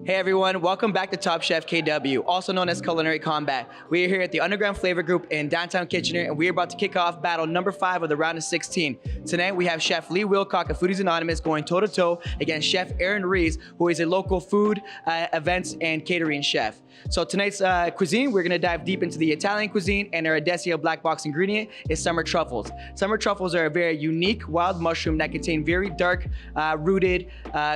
Hey everyone, welcome back to Topchef KW, also known as Culinary Combat. We are here at the Underground Flavor Group in downtown Kitchener, and we are about to kick off battle number 5 of the round of 16. Tonight we have Chef Lee Wilcock of Foodies Anonymous going toe-to-toe against Chef Reese, who is a local food, events, and catering chef. So tonight's cuisine, we're gonna dive deep into the Italian cuisine, and our Adesio black box ingredient is summer truffles. Summer truffles are a very unique wild mushroom that contain very dark, rooted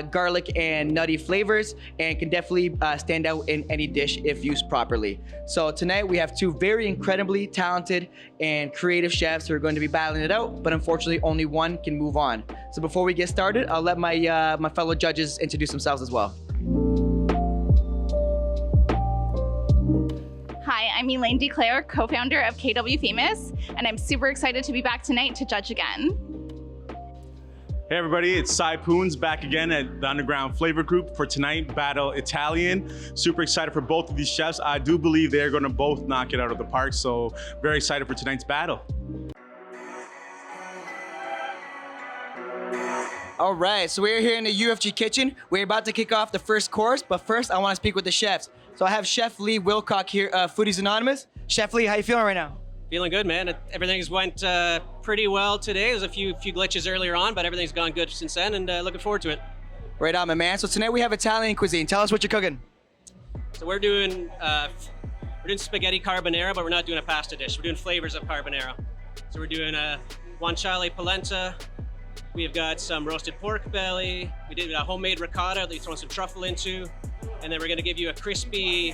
garlic and nutty flavors, and can definitely stand out in any dish if used properly. So tonight we have two very incredibly talented and creative chefs who are going to be battling it out, but unfortunately only one can move on. So before we get started, I'll let my fellow judges introduce themselves as well. Hi, I'm Elaine Decleir, co-founder of KW Famous, and I'm super excited to be back tonight to judge again. Hey everybody, it's Cy Poons back again at the Underground Flavor Group for tonight, Battle Italian. Super excited for both of these chefs. I do believe they're gonna both knock it out of the park, so very excited for tonight's battle. All right, so we're here in the UFG kitchen. We're about to kick off the first course, but first I wanna speak with the chefs. So I have Chef Lee Wilcock here, Foodies Anonymous. Chef Lee, how you feeling right now? Feeling good, man. Everything's went pretty well today. There's a few glitches earlier on, but everything's gone good since then, and looking forward to it. Right on, my man. So tonight we have Italian cuisine. Tell us what you're cooking. So we're doing spaghetti carbonara, but we're not doing a pasta dish. We're doing flavors of carbonara. So we're doing a guanciale polenta. We've got some roasted pork belly. We did a homemade ricotta that we throw some truffle into, and then we're going to give you a crispy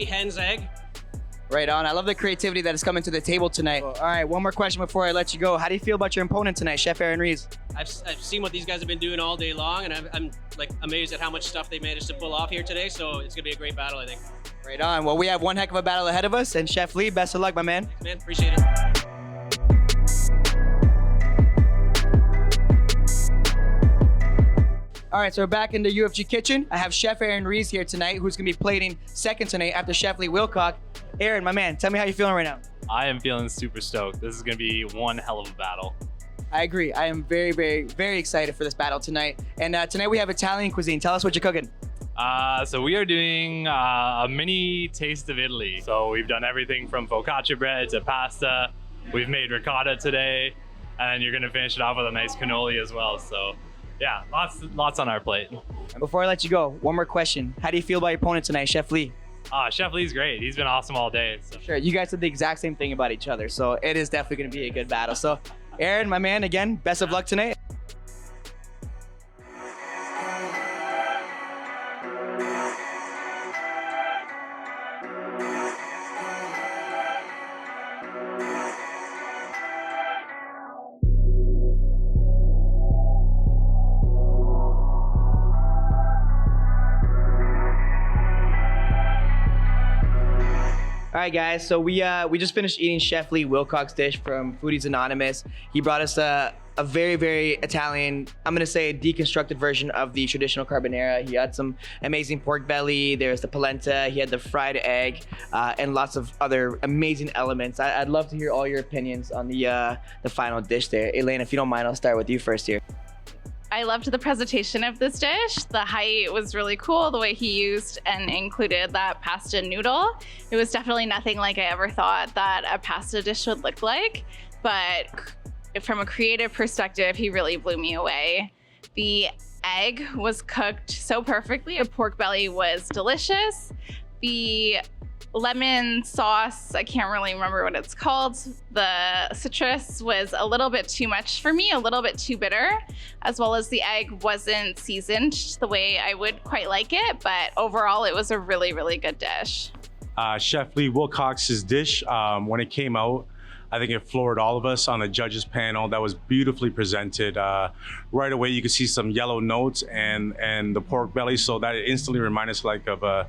hen's egg. Right on. I love the creativity that is coming to the table tonight. All right, one more question before I let you go. How do you feel about your opponent tonight, Chef Reese? I've seen what these guys have been doing all day long, and I'm like amazed at how much stuff they managed to pull off here today. So it's gonna be a great battle, I think. Right on. Well, we have one heck of a battle ahead of us, and Chef Lee, best of luck, my man. Thanks, man. Appreciate it. All right, so we're back in the UFG kitchen. I have Chef Reese here tonight, who's gonna be plating second tonight after Chef Lee Wilcock. Aaron, my man, tell me how you're feeling right now. I am feeling super stoked. This is gonna be one hell of a battle. I agree. I am very, very, very excited for this battle tonight. And tonight we have Italian cuisine. Tell us what you're cooking. So we are doing a mini taste of Italy. So we've done everything from focaccia bread to pasta. We've made ricotta today, and you're gonna finish it off with a nice cannoli as well. So yeah, lots on our plate. And before I let you go, one more question. How do you feel about your opponent tonight, Chef Lee? Chef Lee's great. He's been awesome all day. So. Sure, you guys said the exact same thing about each other, so it is definitely going to be a good battle. So, Aaron, my man, again, best of luck tonight. All right, guys, so we just finished eating Chef Lee Wilcock's dish from Foodies Anonymous. He brought us a very, very Italian, I'm gonna say a deconstructed version of the traditional carbonara. He had some amazing pork belly, there's the polenta, he had the fried egg, and lots of other amazing elements. I'd love to hear all your opinions on the final dish there. Elaine, if you don't mind, I'll start with you first here. I loved the presentation of this dish. The height was really cool, the way he used and included that pasta noodle. It was definitely nothing like I ever thought that a pasta dish would look like, but from a creative perspective, he really blew me away. The egg was cooked so perfectly. The pork belly was delicious. The lemon sauce, I can't really remember what it's called. The citrus was a little bit too much for me, a little bit too bitter, as well as the egg wasn't seasoned the way I would quite like it, but overall it was a really, really good dish. Chef Lee Wilcock's dish, when it came out, I think it floored all of us on the judges panel. That was beautifully presented. Right away, you could see some yellow notes and the pork belly, so that instantly reminded us like of a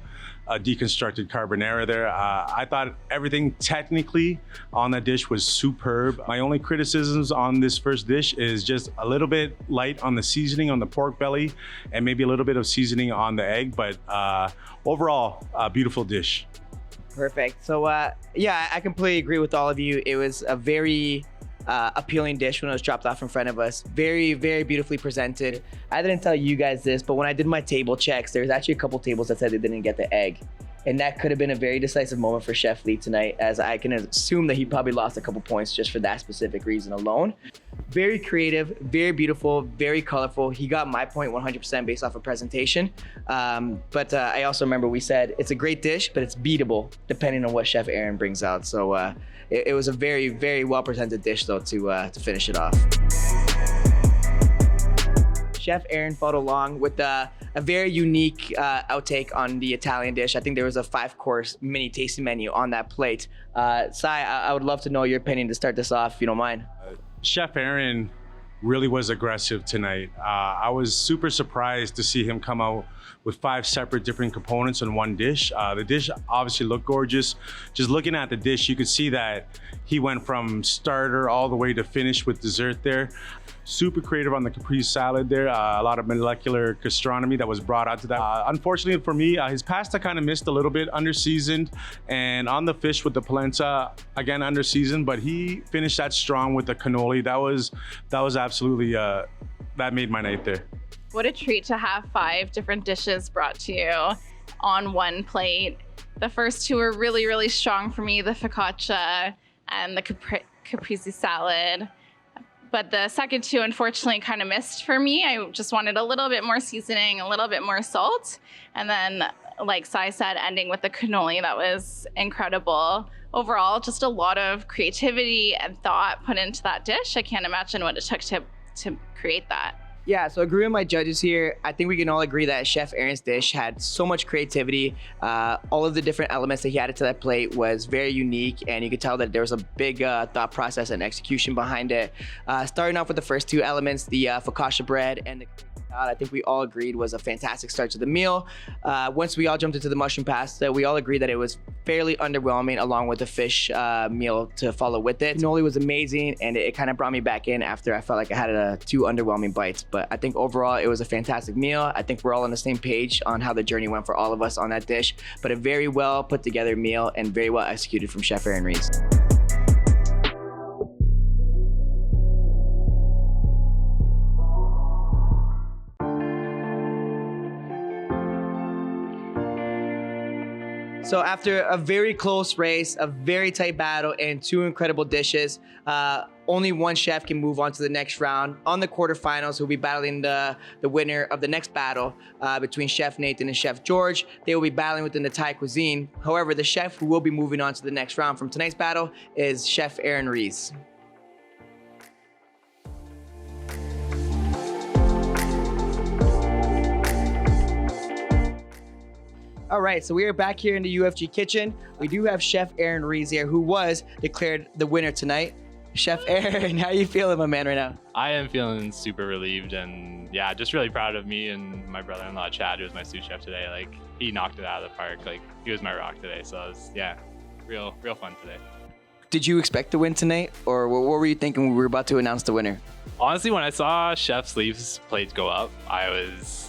deconstructed carbonara there. I thought everything technically on that dish was superb. My only criticisms on this first dish is just a little bit light on the seasoning on the pork belly and maybe a little bit of seasoning on the egg, but overall, a beautiful dish. Perfect. So yeah, I completely agree with all of you. It was a very appealing dish when it was dropped off in front of us. Very, very beautifully presented. I didn't tell you guys this, but when I did my table checks, there was actually a couple tables that said they didn't get the egg. And that could have been a very decisive moment for Chef Lee tonight, as I can assume that he probably lost a couple points just for that specific reason alone. Very creative, very beautiful, very colorful. He got my point 100% based off of presentation. But I also remember we said it's a great dish, but it's beatable depending on what Chef Aaron brings out. So it was a very, very well presented dish though to finish it off. Chef Aaron followed along with a very unique outtake on the Italian dish. I think there was a 5-course mini tasting menu on that plate. Sai, I would love to know your opinion to start this off, if you don't mind. Chef Aaron really was aggressive tonight. I was super surprised to see him come out with 5 separate different components in one dish. The dish obviously looked gorgeous. Just looking at the dish, you could see that he went from starter all the way to finish with dessert there. Super creative on the caprese salad there. A lot of molecular gastronomy that was brought out to that. Unfortunately for me, his pasta kind of missed a little bit, under-seasoned. And on the fish with the polenta, again, under-seasoned, but he finished that strong with the cannoli. That was absolutely, that made my night there. What a treat to have 5 different dishes brought to you on one plate. The first 2 were really, really strong for me, the focaccia and the caprese salad. But the second 2, unfortunately, kind of missed for me. I just wanted a little bit more seasoning, a little bit more salt. And then, like Sai said, ending with the cannoli, that was incredible. Overall, just a lot of creativity and thought put into that dish. I can't imagine what it took to create that. Yeah, so agree with my judges here. I think we can all agree that Chef Aaron's dish had so much creativity. All of the different elements that he added to that plate was very unique, and you could tell that there was a big thought process and execution behind it. Starting off with the first 2 elements, the focaccia bread and the I think we all agreed was a fantastic start to the meal. Once we all jumped into the mushroom pasta, we all agreed that it was fairly underwhelming, along with the fish meal to follow with it. Cannoli was amazing, and it kind of brought me back in after I felt like I had 2 underwhelming bites. But I think overall it was a fantastic meal. I think we're all on the same page on how the journey went for all of us on that dish, but a very well put together meal and very well executed from Chef Aaron Reese. So after a very close race, a very tight battle, and 2 incredible dishes, only one chef can move on to the next round. On the quarterfinals, who'll be battling the winner of the next battle between Chef Nathan and Chef George. They will be battling within the Thai cuisine. However, the chef who will be moving on to the next round from tonight's battle is Chef Aaron Reese. All right, so we are back here in the UFG kitchen. We do have Chef Aaron Reese here, who was declared the winner tonight. Chef Aaron, how are you feeling, my man, right now? I am feeling super relieved and yeah, just really proud of me and my brother-in-law Chad, who was my sous chef today. Like, he knocked it out of the park. Like, he was my rock today. So it was, yeah, real fun today. Did you expect to win tonight, or what were you thinking when we were about to announce the winner? Honestly, when I saw Chef Lee's plate go up, I was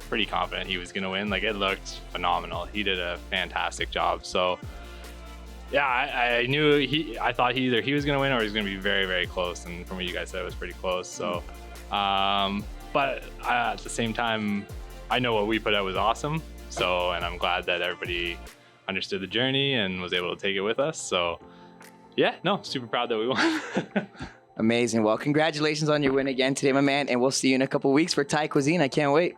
pretty confident he was gonna win. Like, it looked phenomenal. He did a fantastic job. So yeah, I thought either he was gonna win or he was gonna be very, very close. And from what you guys said, it was pretty close. So, but at the same time, I know what we put out was awesome. So, and I'm glad that everybody understood the journey and was able to take it with us. So yeah, no, super proud that we won. Amazing. Well, congratulations on your win again today, my man. And we'll see you in a couple weeks for Thai cuisine. I can't wait.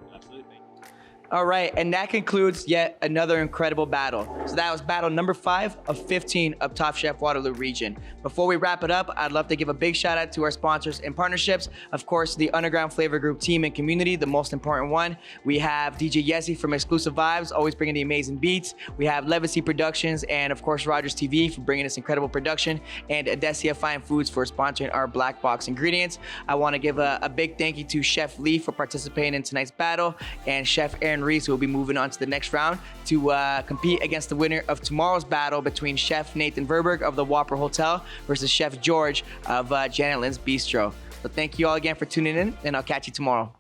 All right, and that concludes yet another incredible battle. So that was battle number 5 of 15 of Topchef Waterloo region. Before we wrap it up, I'd love to give a big shout out to our sponsors and partnerships. Of course, the Underground Flavor Group team and community, the most important one. We have DJ Yescas from Exclusive Vibes, always bringing the amazing beats. We have Levacy Productions and of course Rogerstv for bringing us incredible production, and Adesia Fine Foods for sponsoring our black box ingredients. I want to give a big thank you to Chef Lee for participating in tonight's battle, and Chef Aaron Reese, who will be moving on to the next round to compete against the winner of tomorrow's battle between Chef Nathan Verberg of the Whopper Hotel versus Chef George of Janet Lynn's Bistro. So thank you all again for tuning in, and I'll catch you tomorrow.